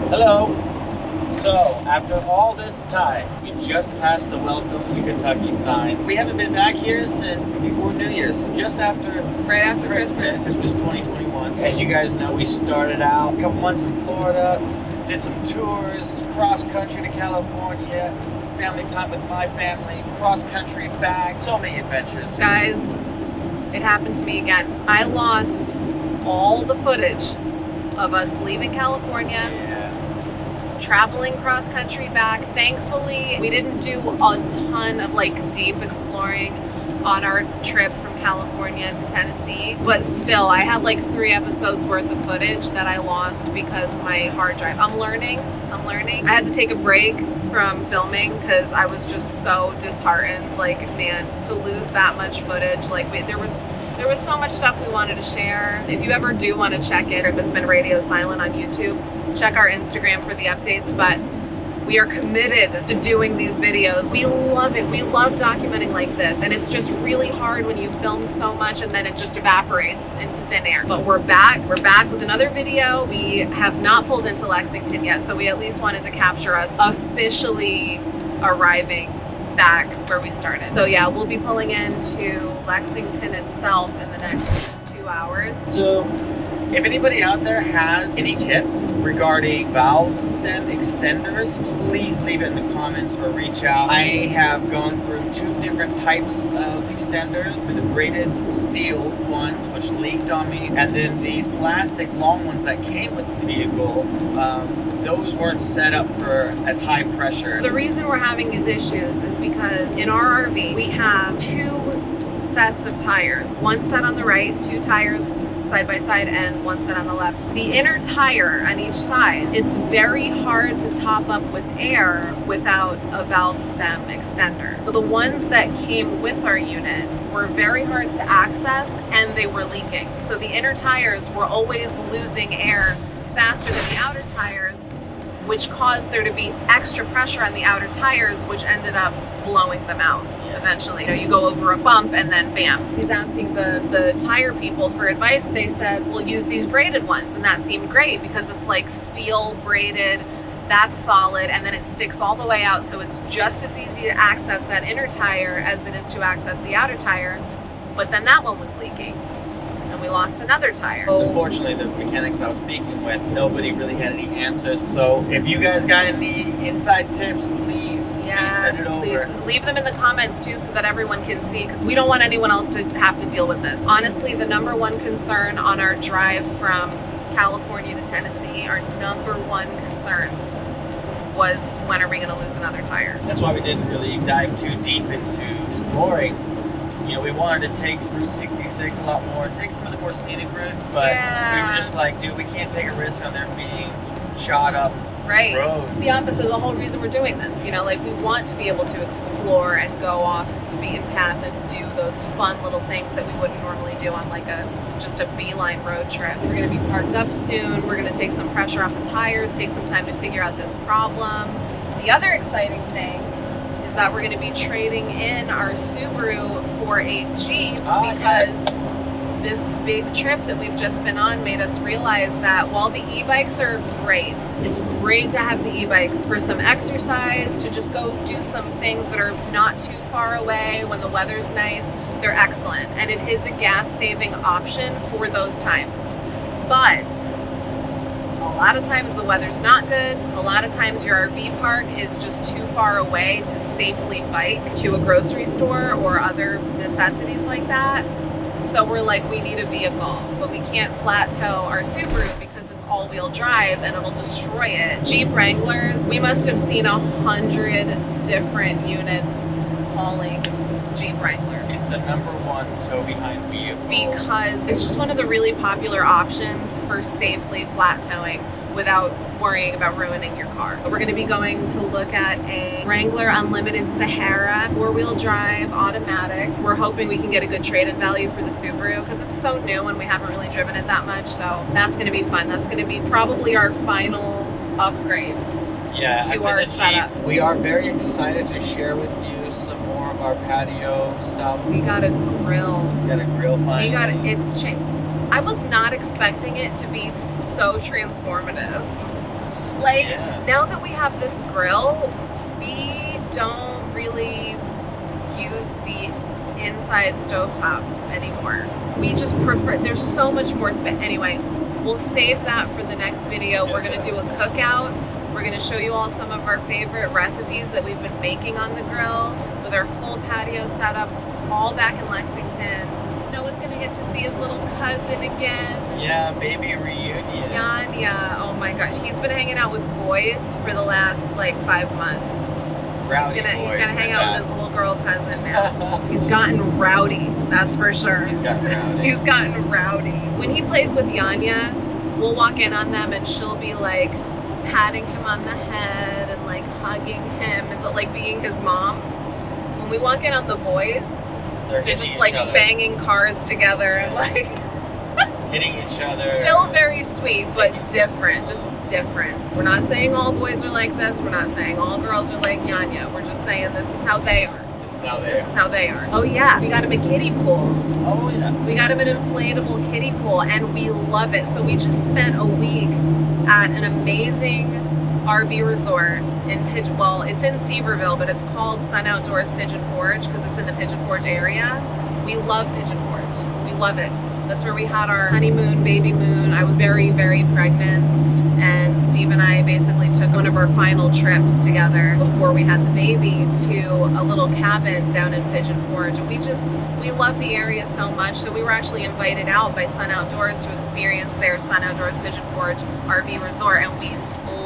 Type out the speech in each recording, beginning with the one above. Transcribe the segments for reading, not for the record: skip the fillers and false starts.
Hello. So, after all this time, we just passed the Welcome to Kentucky sign. We haven't been back here since before New Year's, so just after right after Christmas 2021. As you guys know, we started out a couple months in Florida, did some tours, cross country to California, family time with my family, cross country back, so many adventures. Guys, it happened to me again. I lost all the footage of us leaving California, traveling cross country back. Thankfully, we didn't do a ton of deep exploring on our trip from California to Tennessee, but still I had 3 episodes worth of footage that I lost because my hard drive. I'm learning. I had to take a break from filming because I was just so disheartened. Man, to lose that much footage, there was so much stuff we wanted to share. If you ever do want to check it, or if it's been radio silent on YouTube, check our Instagram for the updates. But we are committed to doing these videos. We love it. We love documenting like this. And it's just really hard when you film so much and then it just evaporates into thin air. But we're back. We're back with another video. We have not pulled into Lexington yet, so we at least wanted to capture us officially arriving back where we started. So yeah, we'll be pulling into Lexington itself in the next 2 hours. So if anybody out there has any tips regarding valve stem extenders, please leave it in the comments or reach out. I have gone through 2 different types of extenders, the braided steel ones, which leaked on me, and then these plastic long ones that came with the vehicle. Those weren't set up for as high pressure. The reason we're having these issues is because in our RV, we have 2 sets of tires. One set on the right, 2 tires side by side, and 1 set on the left. The inner tire on each side, it's very hard to top up with air without a valve stem extender. So the ones that came with our unit were very hard to access and they were leaking. So the inner tires were always losing air faster than the outer tires, which caused there to be extra pressure on the outer tires, which ended up blowing them out. Eventually, you go over a bump and then bam. He's asking the tire people for advice. They said, we'll use these braided ones. And that seemed great because it's steel braided, that's solid, and then it sticks all the way out. So it's just as easy to access that inner tire as it is to access the outer tire. But then that one was leaking and we lost another tire. Unfortunately, the mechanics I was speaking with, nobody really had any answers. So if you guys got any inside tips, please send it over. Please leave them in the comments too so that everyone can see, because we don't want anyone else to have to deal with this. Honestly, the number 1 concern on our drive from California to Tennessee, our number 1 concern was, when are we going to lose another tire? That's why we didn't really dive too deep into exploring. We wanted to take Route 66 a lot more, take some of the more scenic routes, but we were just dude, we can't take a risk on there being shot up road. The opposite of the whole reason we're doing this. We want to be able to explore and go off the beaten path and do those fun little things that we wouldn't normally do on just a beeline road trip. We're going to be parked up soon. We're going to take some pressure off the tires, take some time to figure out this problem. The other exciting thing is that we're going to be trading in our Subaru for a Jeep because this big trip that we've just been on made us realize that while the e-bikes are great, it's great to have the e-bikes for some exercise, to just go do some things that are not too far away when the weather's nice. They're excellent, and it is a gas-saving option for those times. But a lot of times the weather's not good. A lot of times your RV park is just too far away to safely bike to a grocery store or other necessities like that. So we're we need a vehicle, but we can't flat tow our Subaru because it's all-wheel drive and it'll destroy it. Jeep Wranglers, we must have seen 100 different units hauling Jeep Wranglers. It's the number 1 tow behind vehicle. Because it's just one of the really popular options for safely flat towing without worrying about ruining your car. We're going to be going to look at a Wrangler Unlimited Sahara 4-wheel drive automatic. We're hoping we can get a good trade-in value for the Subaru because it's so new and we haven't really driven it that much. So that's going to be fun. That's going to be probably our final upgrade to our setup. We are very excited to share with you some more of our patio stuff. We got a grill. finally. I was not expecting it to be so transformative. Like, Yeah. now that we have this grill, we don't really use the inside stovetop anymore. We just prefer, there's so much more space. Anyway, we'll save that for the next video. We're gonna do a cookout. We're gonna show you all some of our favorite recipes that we've been making on the grill with our full patio setup, all back in Lexington. Noah's gonna get to see his little cousin again. Yeah, baby reunion. Yanya, oh my gosh, he's been hanging out with boys for the last like 5 months. Rowdy He's gonna boys hang like out with his little girl cousin now. He's gotten rowdy, that's for sure. He's got rowdy. He's gotten rowdy. When he plays with Yanya, we'll walk in on them and she'll be like patting him on the head and like hugging him. It's like being his mom. When we walk in on the boys, They're they're hitting just each like other. banging cars together and like Hitting each other. still very sweet, but different, just different. We're not saying all boys are like this. We're not saying all girls are like Yanya. We're just saying this is how they are. This is how they This are. is how they are. Oh yeah, we got him a kiddie pool. Oh yeah. We got him an inflatable kiddie pool and we love it. So we just spent a week at an amazing RV resort in Pigeon, well, it's in Seaverville, but it's called Sun Outdoors Pigeon Forge because it's in the Pigeon Forge area. We love Pigeon Forge. We love it. That's where we had our honeymoon, baby moon. I was very, very pregnant, and Steve and I basically took one of our final trips together before we had the baby to a little cabin down in Pigeon Forge. And we love the area so much, so we were actually invited out by Sun Outdoors to experience their Sun Outdoors Pigeon Forge RV resort, and we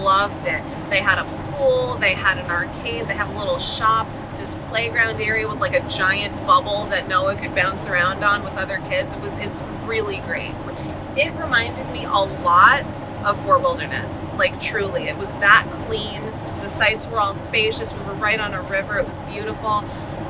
loved it. They had a pool, they had an arcade, they have a little shop, this playground area with like a giant bubble that Noah could bounce around on with other kids. It's really great. It reminded me a lot of Fort Wilderness, like truly. It was that clean. The sites were all spacious. We were right on a river. It was beautiful.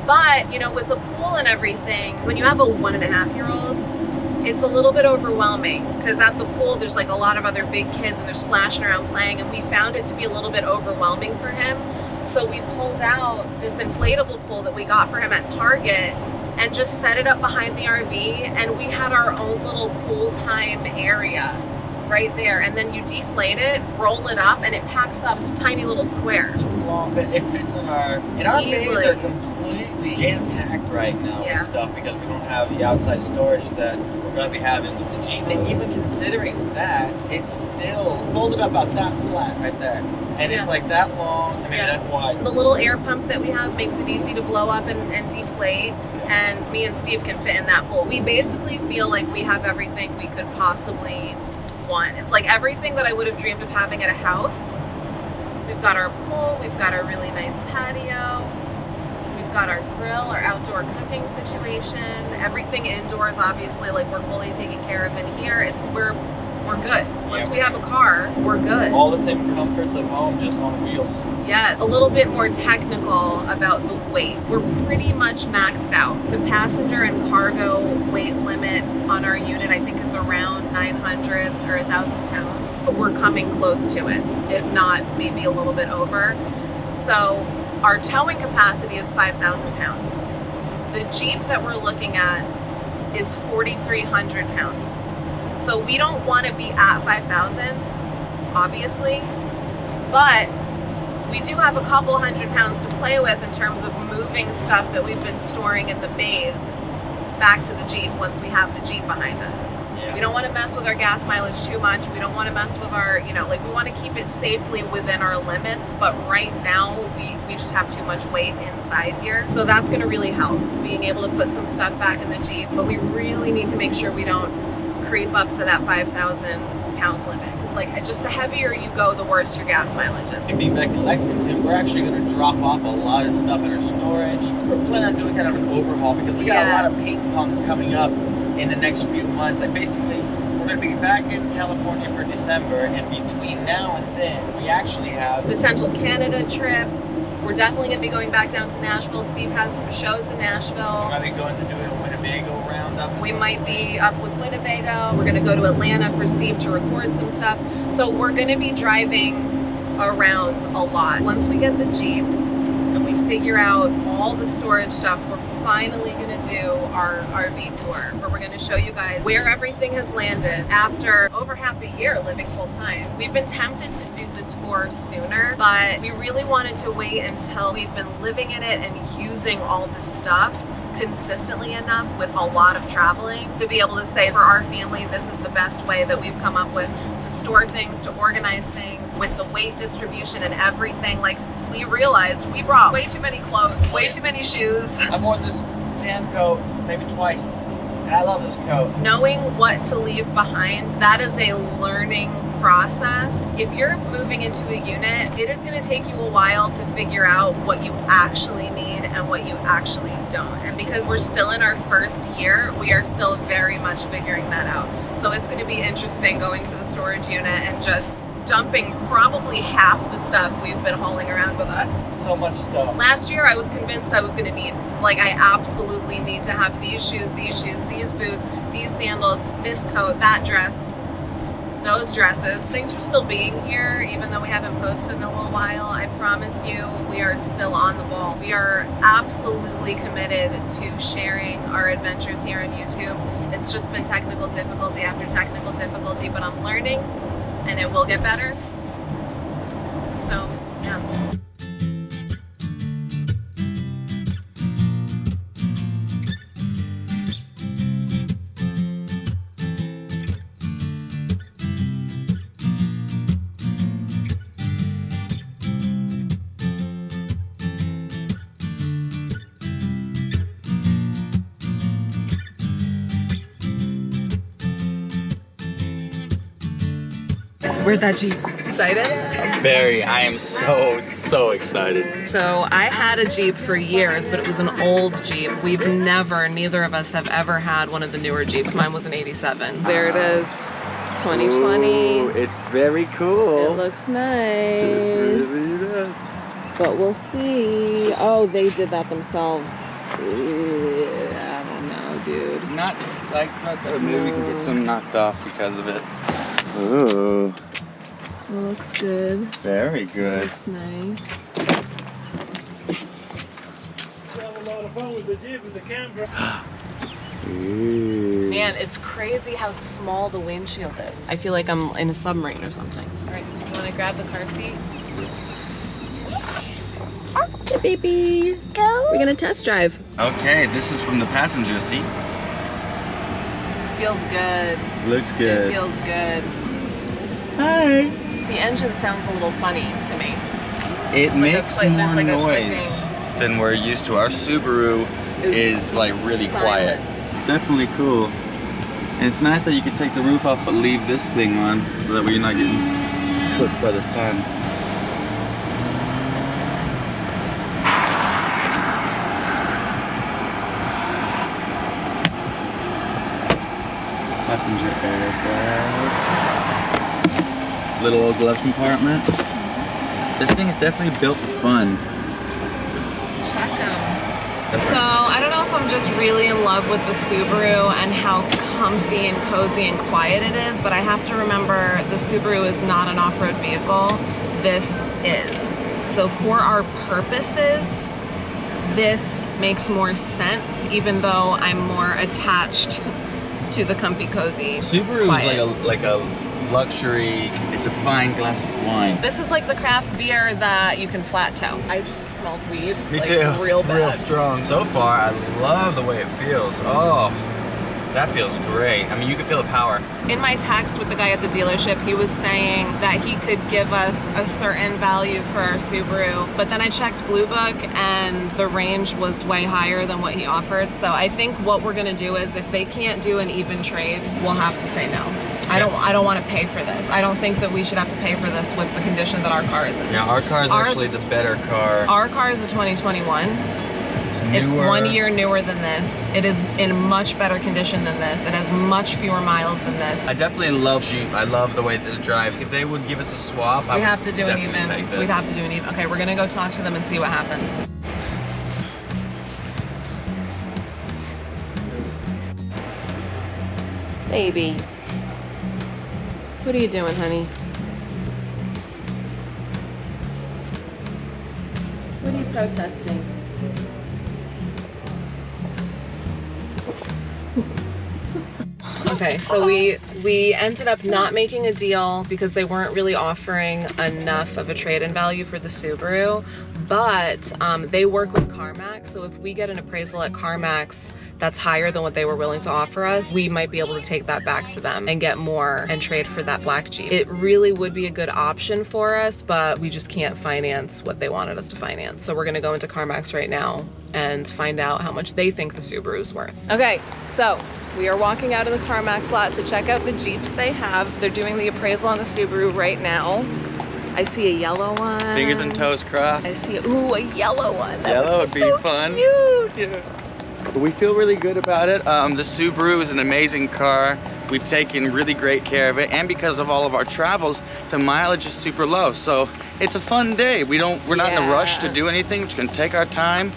But, you know, with the pool and everything, when you have a 1.5-year-old, it's a little bit overwhelming because at the pool there's like a lot of other big kids and they're splashing around playing, and we found it to be a little bit overwhelming for him. So we pulled out this inflatable pool that we got for him at Target and just set it up behind the RV, and we had our own little pool time area right there. And then you deflate it, roll it up, and it packs up. It's a tiny little square. It's long, but it fits in our bays Easily. are completely jam-packed right now Yeah. with stuff because we don't have the outside storage that we're going to be having with the Jeep. And even considering that, it's still folded up about that flat right there. And it's Yeah. like that long, I mean Yeah. that wide. The little air pump that we have makes it easy to blow up and deflate, and me and Steve can fit in that pool. We basically feel like we have everything we could possibly want. It's like everything that I would have dreamed of having at a house. We've got our pool, we've got our really nice patio, we've got our grill, our outdoor cooking situation, everything indoors, obviously, like we're fully taken care of in here. We're good. Once Yeah. we have a car, we're good. All the same comforts of home, just on wheels. Yes, a little bit more technical about the weight. We're pretty much maxed out. The passenger and cargo weight limit on our unit, I think, is around 900 or 1,000 pounds. But we're coming close to it, if not maybe a little bit over. So our towing capacity is 5,000 pounds. The Jeep that we're looking at is 4,300 pounds. So we don't want to be at 5,000, obviously, but we do have a couple hundred pounds to play with in terms of moving stuff that we've been storing in the bays back to the Jeep once we have the Jeep behind us. Yeah. We don't want to mess with our gas mileage too much. We don't want to mess with our, you know, like we want to keep it safely within our limits, but right now we just have too much weight inside here. So that's going to really help, being able to put some stuff back in the Jeep, but we really need to make sure we don't creep up to that 5,000 pound limit. It's like, just the heavier you go, the worse your gas mileage is. To be back in Lexington, we're actually going to drop off a lot of stuff in our storage. We're planning on doing kind of an overhaul because we got a lot of Yes. paint pump coming up in the next few months. And basically, we're going to be back in California for December, and between now and then, we actually have Potential Canada trip. We're definitely going to be going back down to Nashville. Steve has some shows in we're Nashville. going to be going to do a Winnebago roundup. and We some- might be up with Winnebago. We're going to go to Atlanta for Steve to record some stuff. So we're going to be driving around a lot. Once we get the Jeep, we figure out all the storage stuff, we're finally gonna do our RV tour, where we're gonna show you guys where everything has landed after over half a year living full time. We've been tempted to do the tour sooner, but we really wanted to wait until we've been living in it and using all this stuff consistently enough with a lot of traveling to be able to say for our family, this is the best way that we've come up with to store things, to organize things, with the weight distribution and everything. Like, we realized we brought way too many clothes, way too many shoes. I've worn this tan coat maybe twice, and I love this coat. Knowing what to leave behind, that is a learning process. If you're moving into a unit, it is going to take you a while to figure out what you actually need and what you actually don't. And because we're still in our first year, we are still very much figuring that out. So it's going to be interesting going to the storage unit and just dumping probably half the stuff we've been hauling around with us. So much stuff. Last year I was convinced I was going to need, like, I absolutely need to have these shoes, these boots, these sandals, this coat, that dress, those dresses. Thanks for still being here, even though we haven't posted in a little while. I promise you, we are still on the ball. We are absolutely committed to sharing our adventures here on YouTube. It's just been technical difficulty after technical difficulty, but I'm learning, and it will get better. So, yeah. Where's that Jeep? Excited? I am so excited. So I had a Jeep for years, but it was an old Jeep. Neither of us have ever had one of the newer Jeeps. Mine was an 87. There it is, 2020. Ooh, it's very cool. It looks nice. It really does. But we'll see. Oh, they did that themselves. I don't know, dude. Not psyched about that. Maybe we can get some knocked off because of it. Ooh. It looks good. Very good. Looks nice. Have a lot of fun with the Jeep and the camera. Ooh. Man, it's crazy how small the windshield is. I feel like I'm in a submarine or something. All right, so you want to grab the car seat? Okay, baby. Go. We're gonna test drive. Okay, this is from the passenger seat. Feels good. Looks good. It feels good. Hi. The engine sounds a little funny to me. It makes more there's like a noise than we're used to. Our Subaru is like really quiet. It's definitely cool. And it's nice that you can take the roof off but leave this thing on so that you're not getting cooked by the sun. Passenger airbag. Little old glove compartment. This thing is definitely built for fun. Check them. So I don't know if I'm just really in love with the Subaru and how comfy and cozy and quiet it is, but I have to remember the Subaru is not an off-road vehicle. This is. So for our purposes, this makes more sense, even though I'm more attached to the comfy, cozy. Subaru quiet. is like a luxury. It's a fine glass of wine. This is like the craft beer that you can flat toe. I just smelled weed. Me like, too. Real bad. Real strong. So far, I love the way it feels. Oh, that feels great. I mean, you can feel the power. In my text with the guy at the dealership, he was saying that he could give us a certain value for our Subaru, but then I checked Blue Book and the range was way higher than what he offered. So I think what we're gonna do is if they can't do an even trade, we'll have to say no. I don't want to pay for this. I don't think that we should have to pay for this with the condition that our car is in. Yeah, our car is actually the better car. Our car is a 2021. It's 1 year newer than this. It is in much better condition than this. It has much fewer miles than this. I definitely love Jeep. I love the way that it drives. If they would give us a swap, I We would have to do an definitely take even. this. We'd have to do an even. Okay, we're gonna go talk to them and see what happens. Baby. What are you doing, honey? What are you protesting? Okay, so we ended up not making a deal because they weren't really offering enough of a trade-in value for the Subaru, but they work with CarMax, so if we get an appraisal at CarMax that's higher than what they were willing to offer us, we might be able to take that back to them and get more and trade for that black Jeep. It really would be a good option for us, but we just can't finance what they wanted us to finance. So we're gonna go into CarMax right now and find out how much they think the Subaru is worth. Okay, so we are walking out of the CarMax lot to check out the Jeeps they have. They're doing the appraisal on the Subaru right now. I see a yellow one. Fingers and toes crossed. I see, ooh, a yellow one. That Yellow would be so fun. Cute. Yeah. But we feel really good about it. The Subaru is an amazing car. We've taken really great care of it, and because of all of our travels, the mileage is super low. So it's a fun day. We're not in a rush to do anything. We're just gonna take our time,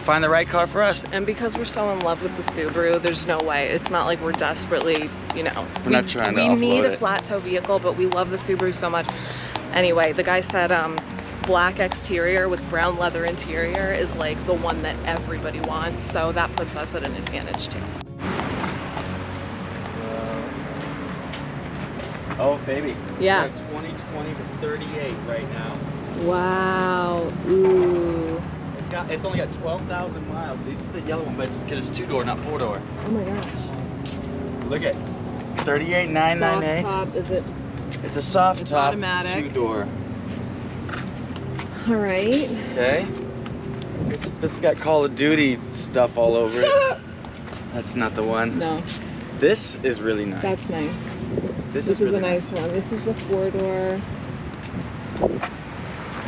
find the right car for us. And because we're so in love with the Subaru, there's no way. It's not like we're desperately, you know. We're not trying to offload We need a it. flat tow vehicle, but we love the Subaru so much. Anyway, the guy said black exterior with brown leather interior is like the one that everybody wants, so that puts us at an advantage too. Oh, baby. Yeah. We're at 2020 to 38 right now. Wow. Ooh. It's only got 12,000 miles. It's the yellow one, but it's because it's 2-door, not 4-door. Oh my gosh. Look at 38,998. Soft top, is it? It's a soft It's top, automatic. 2-door. All right. Okay. This got Call of Duty stuff all over it. That's not the one. No, This is really nice. that's nice. This This is really a nice one. This is the 4-door.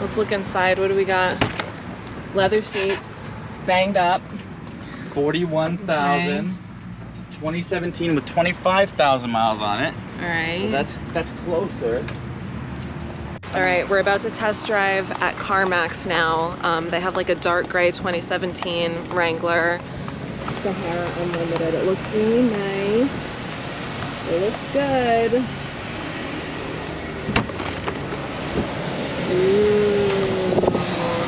Let's look inside. What do we got? Leather seats, banged up. 41,000. It's a 2017 with 25,000 miles on it. All right. So that's closer. All right, we're about to test drive at CarMax now. They have like a dark gray 2017 Wrangler Sahara Unlimited. It looks really nice. It looks good. Ooh,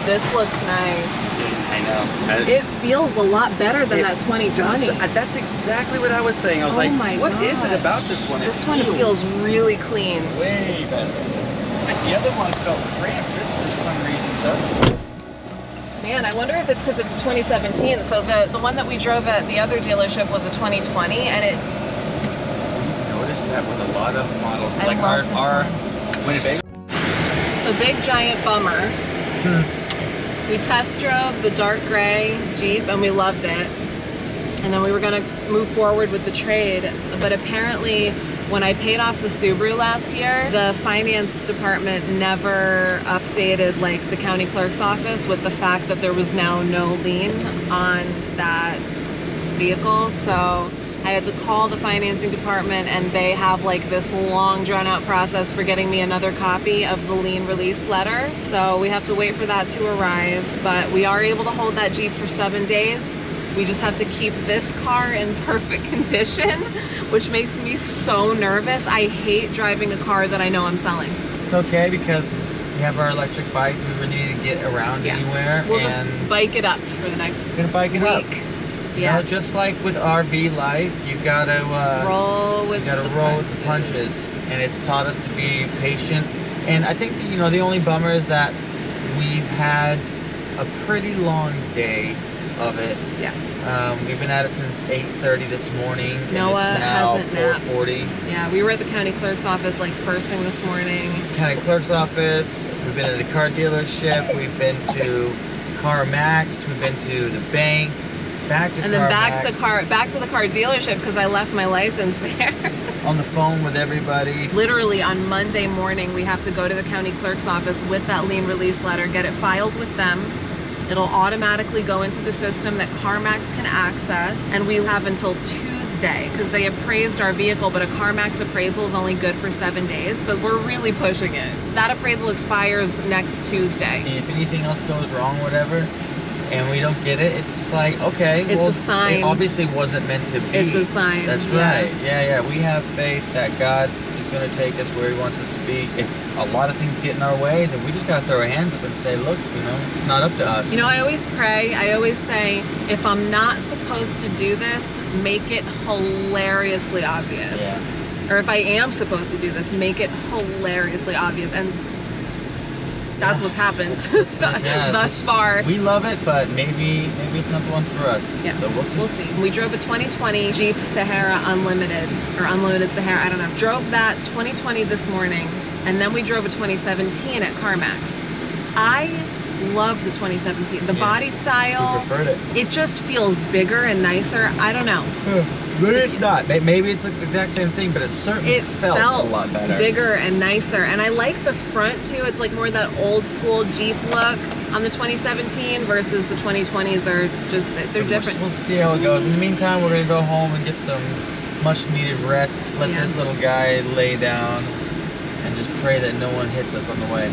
this looks nice. I know. It feels a lot better than that 2020. That's exactly what I was saying. I was Oh like, my what is it gosh. about this one? This one feels really clean. way better. Like the other one felt cramped. This for some reason doesn't. Man, I wonder if it's because it's 2017. So the one that we drove at the other dealership was a 2020, and it. Noticed that with a lot of models, I like love our this Winnebago. So big giant bummer. We test drove the dark gray Jeep and we loved it. And then we were gonna move forward with the trade, but apparently when I paid off the Subaru last year, the finance department never updated like the county clerk's office with the fact that there was now no lien on that vehicle. So I had to call the financing department, and they have like this long drawn out process for getting me another copy of the lien release letter. So we have to wait for that to arrive, but we are able to hold that Jeep for 7 days. We just have to keep this car in perfect condition, which makes me so nervous. I hate driving a car that I know I'm selling. It's okay because we have our electric bikes. We really need to get around anywhere. We'll and just bike it up for the next we're gonna bike it up. week. You know, just like with RVlife, you gotta roll with the punches, and it's taught us to be patient. And I think the only bummer is that we've had a pretty long day of it. Yeah. We've been at it since 8:30 this morning. Noah and it's now hasn't napped. 4:40. Yeah, we were at the county clerk's office like first thing this morning. County clerk's office. We've been to the car dealership. We've been to CarMax. We've been to the bank. Back to and then back to CarMax. the car dealership because I left my license there. On the phone with everybody. Literally on Monday morning, we have to go to the county clerk's office with that lien release letter, get it filed with them. It'll automatically go into the system that CarMax can access, and we have until Tuesday because they appraised our vehicle, but a CarMax appraisal is only good for 7 days, so we're really pushing it. That appraisal expires next Tuesday. If anything else goes wrong, whatever, and we don't get it, it's just like, okay, It's a sign. It obviously wasn't meant to be. It's a sign. That's yeah. right. Yeah. We have faith that God is going to take us where he wants us to be. If a lot of things get in our way, then we just got to throw our hands up and say, look, you know, it's not up to us. You know, I always pray, I always say, if I'm not supposed to do this, make it hilariously obvious. Yeah. Or if I am supposed to do this, make it hilariously obvious. And that's what's happened thus far. We love it, but maybe it's not the one for us. Yeah. So we'll see. We'll see. We drove a 2020 Jeep Sahara Unlimited, or Unlimited Sahara, I don't know. Drove that 2020 this morning, and then we drove a 2017 at CarMax. I love the 2017. The body style. We preferred it. It just feels bigger and nicer. I don't know. Maybe it's not. Maybe it's the exact same thing, but it certainly felt a lot better. Bigger and nicer. And I like the front too. It's like more that old school Jeep look on the 2017 versus the 2020s are just, they're different. We'll see how it goes. In the meantime, we're going to go home and get some much needed rest. Let this little guy lay down and just pray that no one hits us on the way.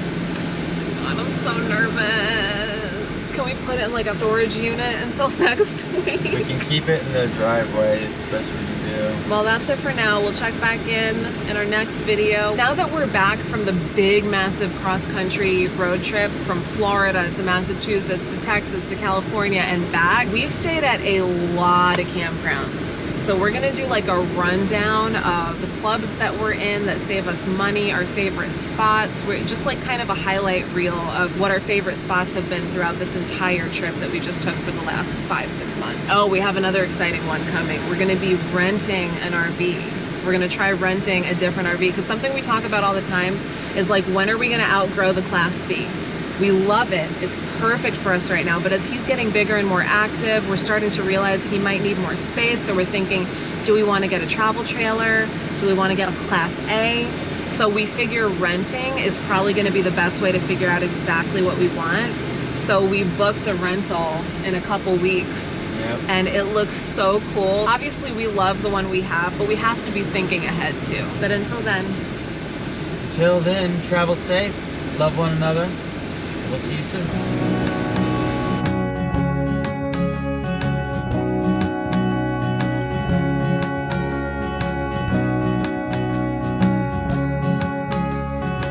God, I'm so nervous. Can we put it in like a storage unit until next week? We can keep it in the driveway. It's the best we can do. Well, that's it for now. We'll check back in our next video. Now that we're back from the big, massive cross-country road trip from Florida to Massachusetts to Texas to California and back, we've stayed at a lot of campgrounds. So we're gonna do like a rundown of the clubs that we're in that save us money, our favorite spots. We're just like kind of a highlight reel of what our favorite spots have been throughout this entire trip that we just took for the last 5-6 months. Oh, we have another exciting one coming. We're gonna be renting an RV. We're gonna try renting a different RV, because something we talk about all the time is like, when are we gonna outgrow the Class C? We love it. It's perfect for us right now. But as he's getting bigger and more active, we're starting to realize he might need more space. So we're thinking, do we want to get a travel trailer? Do we want to get a Class A? So we figure renting is probably going to be the best way to figure out exactly what we want. So we booked a rental in a couple weeks. Yep. And it looks so cool. Obviously, we love the one we have, but we have to be thinking ahead too. But until then, travel safe, love one another. We'll see you soon.